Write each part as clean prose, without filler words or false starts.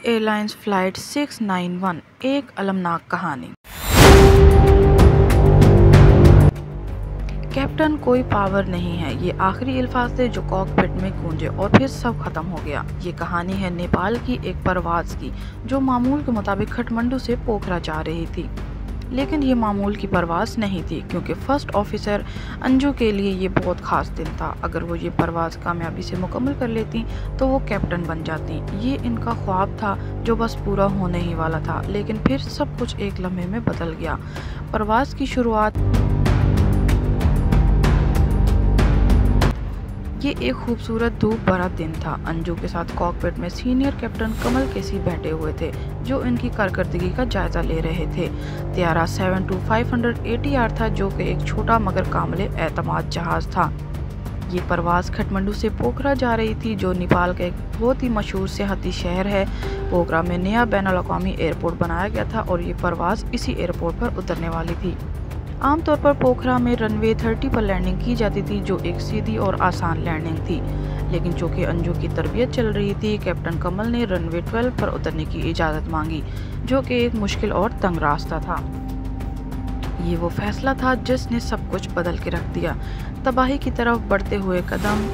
Airlines flight 691 एक अलमनाक कहानी। Captain कोई पावर नहीं है, ये आखिरी अल्फाज थे जो कॉकपिट में गूंजे और फिर सब खत्म हो गया। ये कहानी है नेपाल की एक परवाज की जो मामूल के मुताबिक काठमांडू से पोखरा जा रही थी। लेकिन ये मामूल की परवाज़ नहीं थी, क्योंकि फर्स्ट ऑफिसर अंजू के लिए ये बहुत ख़ास दिन था। अगर वो ये परवाज़ कामयाबी से मुकम्मल कर लेती तो वो कैप्टन बन जाती। ये इनका ख्वाब था जो बस पूरा होने ही वाला था, लेकिन फिर सब कुछ एक लम्हे में बदल गया। परवाज़ की शुरुआत ये एक खूबसूरत धूप भरा दिन था। अंजू के साथ कॉकपिट में सीनियर कैप्टन कमल केसी बैठे हुए थे, जो इनकी कारकर्दगी का जायजा ले रहे थे। त्यारा 72500 ATR था, जो कि एक छोटा मगर कामिल एतमाद जहाज था। ये परवाज़ काठमांडू से पोखरा जा रही थी, जो नेपाल का एक बहुत ही मशहूर सियाहती शहर है। पोखरा में नया बैनुल-अक़वामी एयरपोर्ट बनाया गया था और ये परवाज़ इसी एयरपोर्ट पर उतरने वाली थी। आमतौर पर पोखरा में रनवे 30 पर लैंडिंग की जाती थी, जो एक सीधी और आसान लैंडिंग थी। लेकिन चूंकि अंजू की तरबियत चल रही थी, कैप्टन कमल ने रनवे 12 पर उतरने की इजाज़त मांगी, जो कि एक मुश्किल और तंग रास्ता था। ये वो फैसला था जिसने सब कुछ बदल के रख दिया। तबाही की तरफ बढ़ते हुए कदम।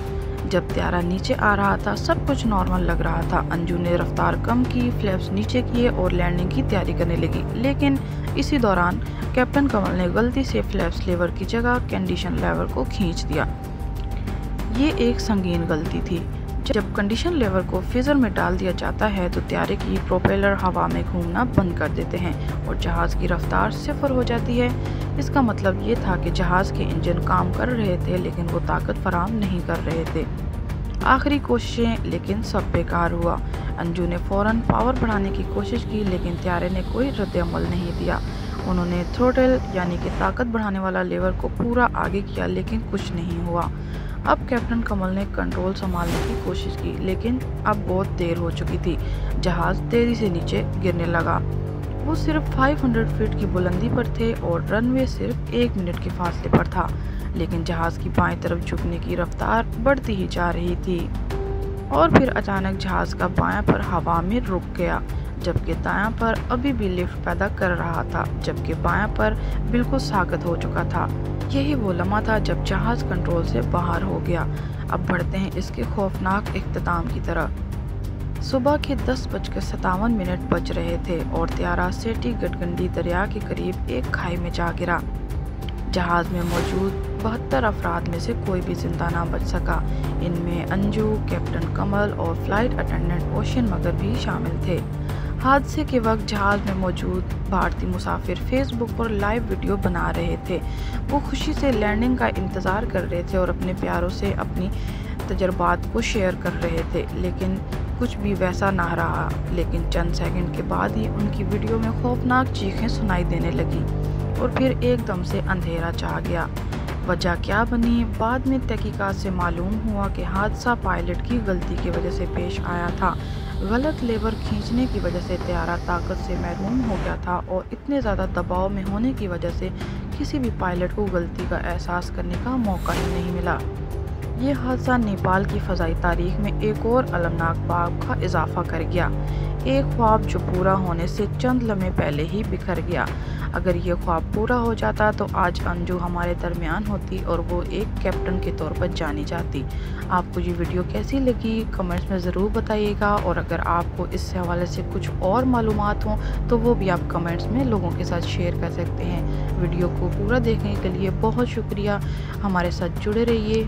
जब त्यारा नीचे आ रहा था, सब कुछ नॉर्मल लग रहा था। अंजू ने रफ्तार कम की, फ्लैप्स नीचे किए और लैंडिंग की तैयारी करने लगी। लेकिन इसी दौरान कैप्टन कमल ने गलती से फ्लैप्स लेवर की जगह कंडीशन लेवर को खींच दिया। ये एक संगीन गलती थी। जब कंडीशन लेवर को फिजर में डाल दिया जाता है तो त्यारे की प्रोपेलर हवा में घूमना बंद कर देते हैं और जहाज़ की रफ्तार 0 हो जाती है। इसका मतलब ये था कि जहाज़ के इंजन काम कर रहे थे, लेकिन वो ताकत फराहम नहीं कर रहे थे। आखिरी कोशिशें, लेकिन सब बेकार हुआ। अंजू ने फ़ौरन पावर बढ़ाने की कोशिश की, लेकिन त्यारे ने कोई रद्द-ए-अमल नहीं दिया। उन्होंने थ्रोटल यानी कि ताकत बढ़ाने वाला लेवर को पूरा आगे किया, लेकिन कुछ नहीं हुआ। अब कैप्टन कमल ने कंट्रोल संभालने की कोशिश की, लेकिन अब बहुत देर हो चुकी थी। जहाज़ तेज़ी से नीचे गिरने लगा। वो सिर्फ 500 फीट की बुलंदी पर थे और रनवे सिर्फ 1 मिनट के फासले पर था, लेकिन जहाज़ की बाएं तरफ झुकने की रफ्तार बढ़ती ही जा रही थी। और फिर अचानक जहाज़ का बायां पर हवा में रुक गया, जबकि दायां पर अभी भी लिफ्ट पैदा कर रहा था, जबकि बायां पर बिल्कुल साकत हो चुका था। यही वो लम्हा था जब जहाज़ कंट्रोल से बाहर हो गया। अब बढ़ते हैं इसके खौफनाक इख्तिताम की तरफ। सुबह के 10:57 बज रहे थे और त्यारा सेठी गटगंडी दरिया के करीब एक खाई में जा गिरा। जहाज़ में मौजूद 72 अफराद में से कोई भी जिंदा ना बच सका। इनमें अंजू, कैप्टन कमल और फ्लाइट अटेंडेंट ओशन मगर भी शामिल थे। हादसे के वक्त जहाज़ में मौजूद भारतीय मुसाफिर फेसबुक पर लाइव वीडियो बना रहे थे। वो खुशी से लैंडिंग का इंतज़ार कर रहे थे और अपने प्यारों से अपनी तजर्बात को शेयर कर रहे थे, लेकिन कुछ भी वैसा ना रहा। लेकिन चंद सेकंड के बाद ही उनकी वीडियो में खौफनाक चीखें सुनाई देने लगी और फिर एकदम से अंधेरा छा गया। वजह क्या बनी, बाद में तहकीकात से मालूम हुआ कि हादसा पायलट की गलती की वजह से पेश आया था। गलत लेवर खींचने की वजह से त्यारा ताकत से महरूम हो गया था और इतने ज़्यादा दबाव में होने की वजह से किसी भी पायलट को गलती का एहसास करने का मौका ही नहीं मिला। ये हादसा नेपाल की फ़ज़ाई तारीख में एक और अलमनाक बाब का इजाफा कर गया। एक ख्वाब जो पूरा होने से चंद लम्हे पहले ही बिखर गया। अगर ये ख्वाब पूरा हो जाता तो आज अंजू हमारे दरमियान होती और वो एक कैप्टन के तौर पर जानी जाती। आपको ये वीडियो कैसी लगी कमेंट्स में ज़रूर बताइएगा, और अगर आपको इस हवाले से कुछ और मालूमात हों तो वो भी आप कमेंट्स में लोगों के साथ शेयर कर सकते हैं। वीडियो को पूरा देखने के लिए बहुत शुक्रिया। हमारे साथ जुड़े रहिए।